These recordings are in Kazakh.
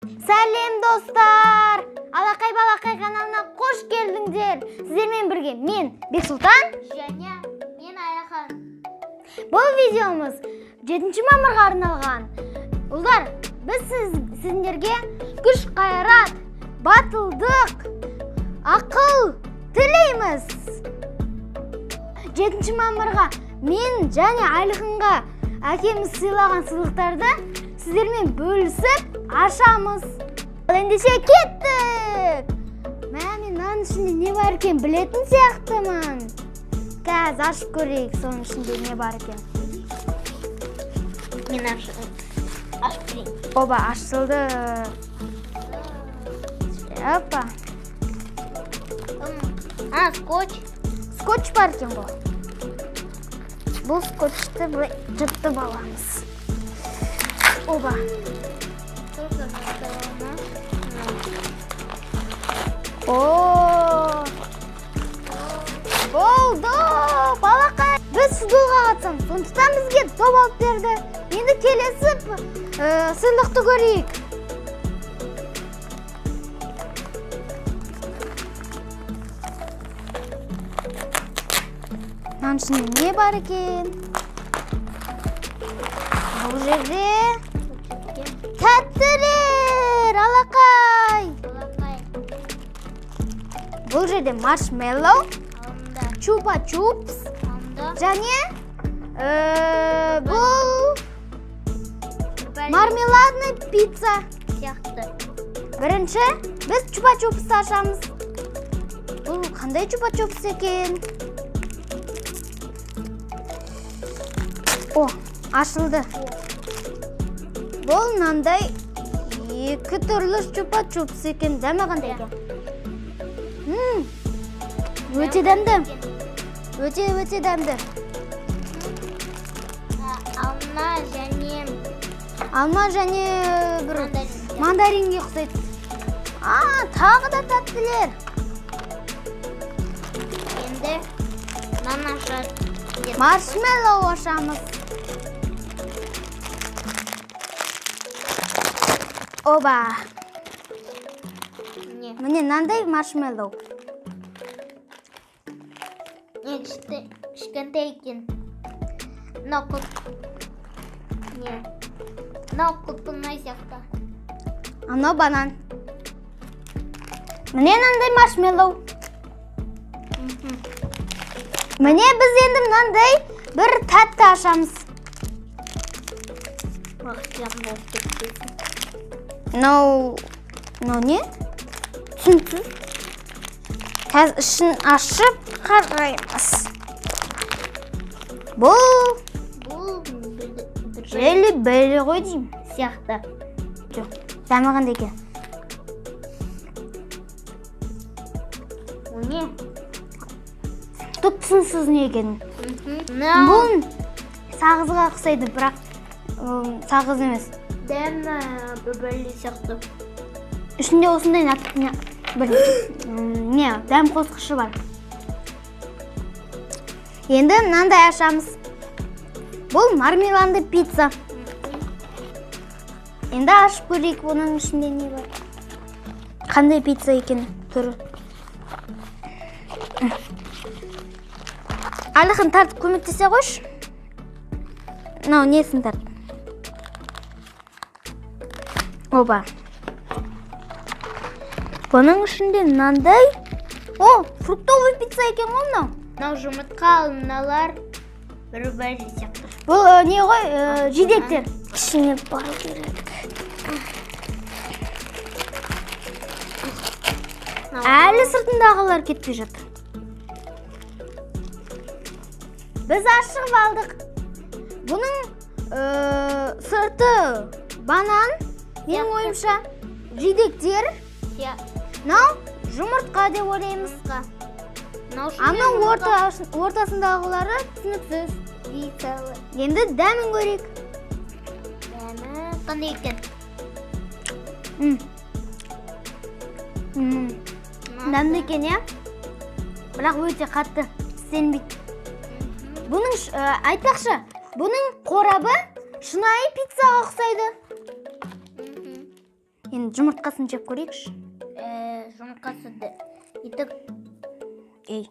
Сәлем достар! Алақай-балақай каналына қош келдіңдер. Сіздермен бірге мен Бексұлтан және мен Аяхан. Бұл видеомыз 7 мамырға арналған. Ұлдар, біз сіздерге күш қайрат, батылдық, ақыл тілейміз. 7 мамырға мен және Айлықынға әкеміз сыйлаған сыйлықтарды сіздермен бөлісіп ашамыз. Ендеше кеттік! Мен нан ішінде не бар екен білетін сияқтымын. Қазір ашып көрейік, соның ішінде не бар екен. Мен ашып көрейін. Оба, ашылды. Опа. Скотч. Скотч бар екен бұл. Бұл скотчты бұлай жыртып аламыз. Оба. Болды, балақай. Біз футболға қатысамыз, сондықтан бізге доп алып берді. Енді келесіп сыйлықты көрейік. Нан ішінде не бар екен? Бұл жерде тәттілер, алақай. Бұл жерде маршмеллоу, чупа-чупс, және бұл мармеладный пицца Сияқты. Бірінші біз чупа-чупсты ашамыз. Бұл қандай чупа-чупс екен? О, ашылды. Бұл мынандай екі түрлі чупа-чупс екен. Дәмі қандай екен? Өте дәмді. Өте дәмді. Алма және бір мандаринге ұқсайды. Тағы да тәттілер. Енді нан ашады. Маршмеллоу ашамыз. Оба. Міне нандай маршмеллоу. Кішкентай екен. Мынау құлпынай сияқты. Анау банан. Міне нандай маршмеллоу. Міне біз енді мынандай бір тәтті ашамыз. Мынау не? Түсінсіз. Қазір ішін ашып қараймыз. Бұл белі ғой деймін. Сияқты. Жоқ, дәмі қандай екен? Не? Түсінсіз не екен? Бұл сағызға ұқсайды, бірақ сағыз емес. Дәмі бөбелі сияқты. Ішінде осындай дәм қосқышы бар. Енді мынандай ашамыз. Бұл мармеладный пицца. Енді ашып көрейік, оның ішінде не бар. Қандай пицца екен түрі? Айлықын тартып көмектесе қойш. Мынау несін тартып? Оба. Бұның ішінде мынандай. Фруктовый пицца екен ғой мынау. Мынау жұмыртқа, мыналар бір-бірі сияқты. Бұл не ғой? Жидектер. Ішіне бару керек. Әлі сыртындағылар кетпей жатыр. Біз ашығып алдық. Бұның сырты банан, менің ойымша жидектер. Мынау жұмыртқа деп ойлаймыз. Аның ортасындағылары түсініксіз. Енді дәмін көрейік. Дәмі қандай екен? Дәмді екен, я? Бірақ өте қатты істенбейді. Бұның айтпақшы, бұның қорабы шынайы пиццаға ұқсайды. Енді жұмыртқасын жеп көрейікші. Жұмыртқасы итік. Ей.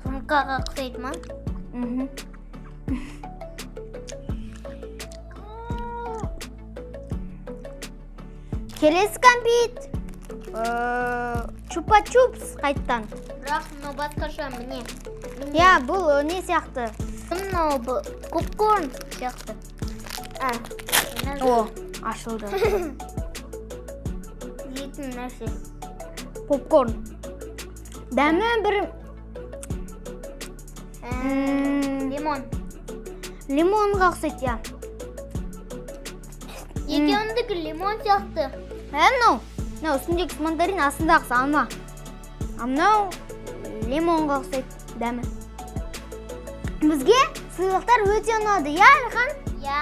Жұмыртқаға ұқсайды ма? Келесі кәмпит. Чупа-чупс қайттан. Бірақ мынау басқаша, міне. Я, бұл не сияқты? Мынау попкорн сияқты. О, ашылды. Жейтін нәрсе. Попкорн. Дәмі бір Лимон. лимонға ұқсайды, я. Екеуіндікі лимон сияқты. Мынау үстіндегі мандарин, астындағысы алма. Мынау лимонға ұқсайды дәмі. Бізге сыйлықтар өте ұнады, я, Алихан? Я,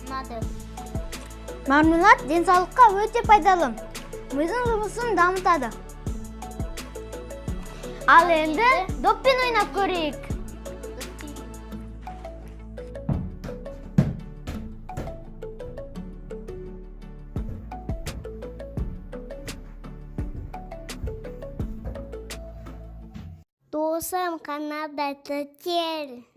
ұнады. Мармелад денсаулыққа өте пайдалы. Мидың жұмысын дамытады. Ал енді доппен ойнап көрейік. Досым, каналда тетел.